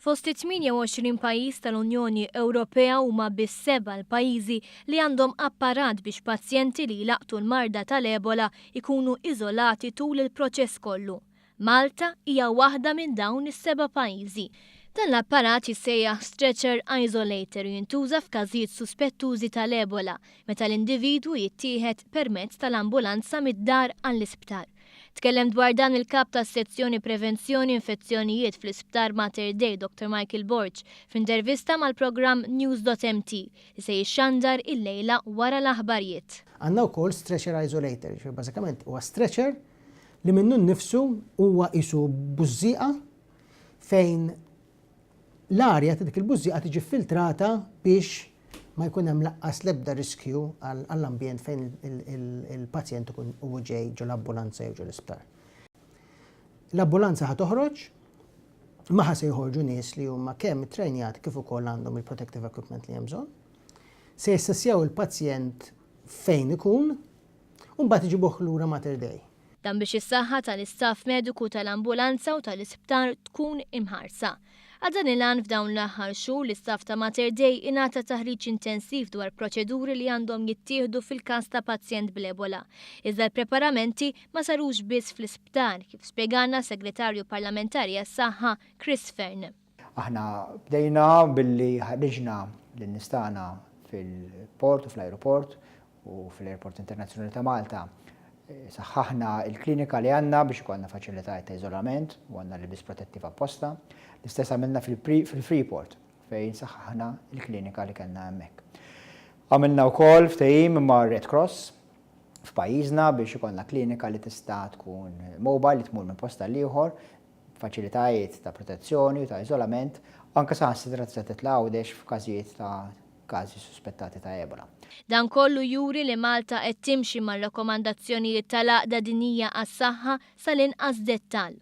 Fost 28 pajjiż tal-Unjoni Ewropea huma biss 7 l-pajjiżi li għandhom apparat biex pazjenti li jlaqtu l-marda tal-Ebola ikunu iżolati tul il-proċess kollu. Malta hija waħda minn dawn is-7 pajjiżi. Dan l-apparat jissejjaħ stretcher isolator jintuża f'każijiet suspettużi tal-Ebola meta l-individwu jittieħed permezz tal-ambulanza mid-dar għall-isptar. Tkellem dwar dan il-kap tas-sezzjoni prevenzjoni infezzjonijiet fl-Isptar Mater Dei Dr. Michael Borch f'intervista mal-programm News.mt li se jixxandar il-lejla wara l-aħbarijiet. Għandna wkoll stretcher isolator, bażikament huwa stretcher li minnu nnifsu huwa qisu bużżieqa fejn l-arja ta' dik il-bużżieqa tiġi filtrata biex ma jkun hemm laqqas l-ebda riskju għall-ambjent fejn il-pazjent ikun huwa ġej ġo l-ambulanza jew ġo l-isptar. L-ambulanza ħa toħroġ, magħha se jħorġu nies li huma kemm ittrejnjati kif ukoll għandhom il-protective equipment li hemm bżonn, se jissessjaw il-pazjent fejn ikun u mbagħad iġibuh lura Mater Dei. Dan biex is-saħħa tal-istaff mediku tal-ambulanza u tal-isptar tkun imħarsa. Għadan il-għan f'dawn l-aħħar xhur l-istaff ta' Mater Dei ingħata taħriġ intensiv dwar proċeduri li għandhom jittieħdu fil-każ ta' pazjent bl-Ebola. Iżda l-preparamenti ma sarux biss fl-isptar, kif spjegana segretarju parlamentari għas-saħħa Chris Fern. Aħna bdejna billi ħarriġna lin-nistana fil-port u fl-ajruport u fl-Airport Internazzjonali ta' Malta. Saħħaħna il-klinika li għandna biex ikollna faċilitajiet ta' iżolament u għandna l-ilbis protettiv apposta. L-istess għamilna fil-Freeport fejn saħħaħna il-klinika li kellna hemmhekk. Għamilna wkoll ftehim ma' Red Cross f'pajjiżna biex ikollna klinika li tista' tkun mobile li tmur minn posta l ieħor, faċilitajiet ta' protezzjoni u ta' iżolament, anke saħansitra se titlgħudex f'każijiet ta' każi suspettati ta' Ebola. Dan kollu juri li Malta qed timxi mar-rakkomandazzjonijiet tal-Għaqda Dinjija għas-saħħa sal-inqas dettall.